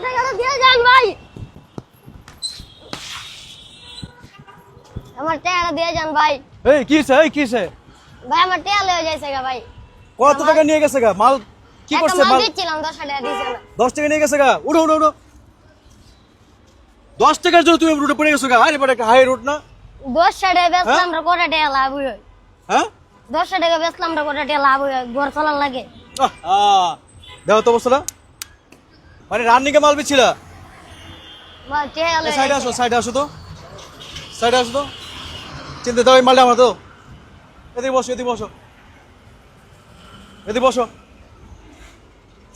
টাকাটা দিয়ে যান ভাই, আমার টাকাটা দিয়ে যান ভাই। এই কিছে ভাই আমার টাকা লয়ে যাইছে গা ভাই। কত টাকা নিয়ে গেছে গা? মাল কি করছে? মাল মাল দিচ্ছিলাম 10 টাকা দিছে না। 10 টাকা নিয়ে গেছে গা। উঠো 10 টাকার জন্য তুমি রুটে পড়ে গেছো গা। আরে বড় একটা হাই রুট না। 10 টাকা বেচলাম আমরা কত টাকা লাভ হই? হ্যাঁ 10 টাকা বেচলাম আমরা কত টাকা লাভ হই? ঘর চলার লাগে। দেখো তো অবস্থাটা, মানে রান্নিকে মাল বিছিলা। ভাই টাকা লয়ে সাইডে আসো সাইডে আসো তো চিন্তা দাও এই মালটা আমার তো। এদিকে বসো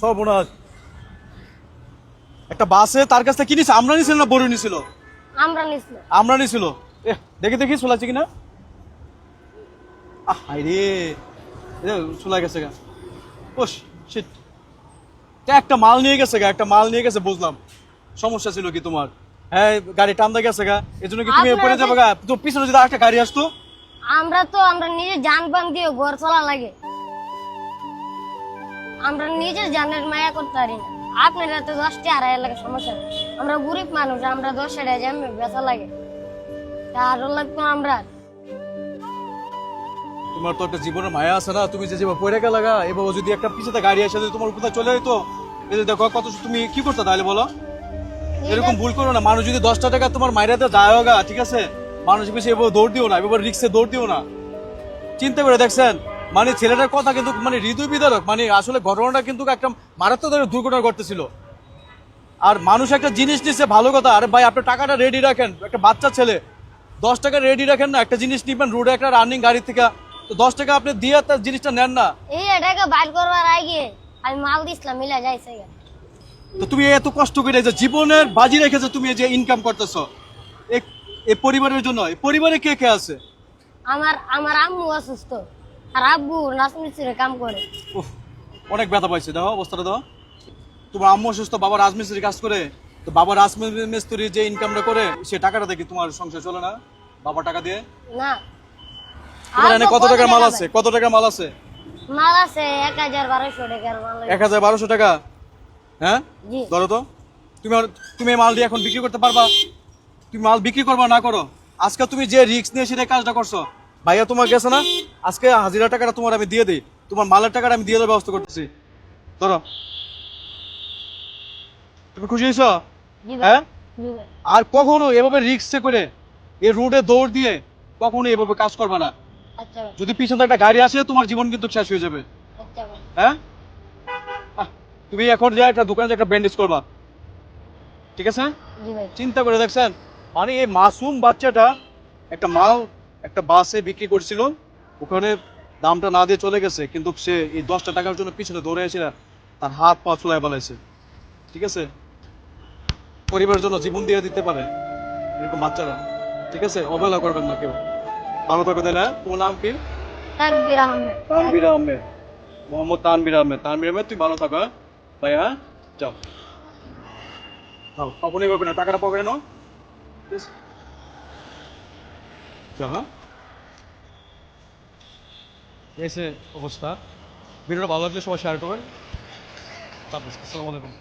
সব বোনাস। একটা বাসে তার কাছ থেকে কিনিস, আমরা নিছিল না বড় নিছিল? আমরা নিছিল। দেখি চলাচ্ছে কিনা। হাই রে, চলে গেছে গা। ওস শিট, একটা মাল নিয়ে গেছে বুঝলাম। সমস্যা ছিল কি তোমার? হ্যাঁ গাড়ি টান্দা গেছে গা, এজন্য কি তুমি পড়ে যাবে গা? তো পিছনে যদি আরেকটা গাড়ি আসতো। আমরা নিজে জান বান দিয়ে ঘর চলা লাগে, আমরা নিজের জানের মায়া করতে পারি না। আপনারা তো 10 টাকা হারায় লাগে সমস্যা নেই। আমরা গরিব মানুষ, আমরা 10 টাকা জামে বেচা লাগে, তার লাগতো আমরা। তোমার তো একটা জীবনের মায়া আছে না, তুমি যে যেভাবে পড়ে গেলা গা, এভাবে যদি একটা পিছনে গাড়ি আসে যদি তোমার উপর চলে যেত, এই যে দেখো কত, তুমি কি করতে তাহলে বলো? এরকম ভুল করো না। মানুষ যদি 10টা টাকা তোমার মাইরাতে যায় গা, ঠিক আছে, মানুষ বেশি এভাবে দৌড় দিও না, এভাবে রিক্সে দৌড় দিও না। চিন্তা করে দেখছেন, মানে ছেলেটার কথা কিন্তু মানে হৃদয় বিদারক, মানে আসলে ঘটনাটা কিন্তু একটা মারাত্মক ধরনের দুর্ঘটনা ঘটতেছিল। আর মানুষ একটা জিনিস নিচ্ছে ভালো কথা, আরে ভাই আপনার টাকাটা রেডি রাখেন, একটা বাচ্চা ছেলে 10 টাকা রেডি রাখেন না, একটা জিনিস নিবেন রোডে একটা রানিং গাড়ি থেকে, তো 10 টাকা আপনি দিয়ে তার জিনিসটা নেন না। এই টাকা বাইর করবার আগে আমি মাল দিছিলাম, মিলা যাইছে গা। তো তুমি এত কষ্ট করে যে জীবনের বাজি রেখেছো, তুমি যে ইনকাম করতেছো এই পরিবারের জন্য, এই পরিবারে কে কে আছে? আমার আম্মু অসুস্থ, আর আব্বু রাজমিস্ত্রির কাম করে। উফ, অনেক ব্যথা পাইছে। দেখো অবস্থাটা দাও। তোমার আম্মু অসুস্থ, বাবা রাজমিস্ত্রি কাজ করে, তো বাবা রাজমিস্ত্রি যে ইনকামটা করে সে টাকাটা দেখি তোমার সংসার চলে না? বাবা টাকা দিয়ে না। তোমার এনে কত টাকার মাল আছে? কত টাকার মাল আছে? মাল আছে 1200 টাকার মাল। 1200 টাকা? হ্যাঁ জি। ধরো তো, তুমি এই মাল দিয়ে এখন বিক্রি করতে পারবা? তুমি মাল বিক্রি করবা না করো? আজকে তুমি যে রিস্ক নিয়ে সেটা কাজটা করছো, ভাইয়া তোমার গেছে না, আজকে হাজিরা টাকাটা তোমার আমি দিয়ে দিই, তোমার মালের টাকাটা আমি দিয়ে দেওয়ার ব্যবস্থা করতেছি। ধরো, তুমি খুশি হয়েছো? জি ভাই। হ্যাঁ, জি ভাই। আর কখনো এভাবে রিস্ক করে এই রোডে দৌড় দিয়ে কখনো এভাবে কাজ করবা না। আচ্ছা ভাই। যদি পিছন থেকে একটা গাড়ি আসে তোমার জীবন কিন্তু শেষ হয়ে যাবে। আচ্ছা ভাই। হ্যাঁ, তুমি এখন যা একটা দোকানে একটা ব্যান্ডেজ করবা, ঠিক আছে? জি ভাই। চিন্তা করে দেখছেন, মানে এই মাসুম বাচ্চাটা একটা মাল একটা বাসে বিক্রি করছিল, ওখানে দামটা না দিয়ে চলে গেছে, কিন্তু সে এই 10টা টাকার জন্য পিছনে দৌড়ে এসে তার হাত পা চুলায় ফেলাইছে। ঠিক আছে, পরিবারের জন্য জীবন দিয়ে দিতে পারে এরকম বাচ্চারা। ঠিক আছে, অবহেলা করবেন না কেউ। ভালো থাকবে, তাই না? তোমার নাম কি? তাকবীর আহমেদ। তানভীর আহমেদ, মোহাম্মদ তানভীর আহমেদ। তানভীর আহমেদ, তুমি ভালো থাকো। হ্যাঁ ভাই, হ্যাঁ যাও। কখনই করবে না, টাকাটা পকেটে নাও। যাও, হ্যাঁ। এসে অবস্থা। ভিডিওটা ভালো লাগলে সবাই শেয়ার করবেন। আসসালামু আলাইকুম।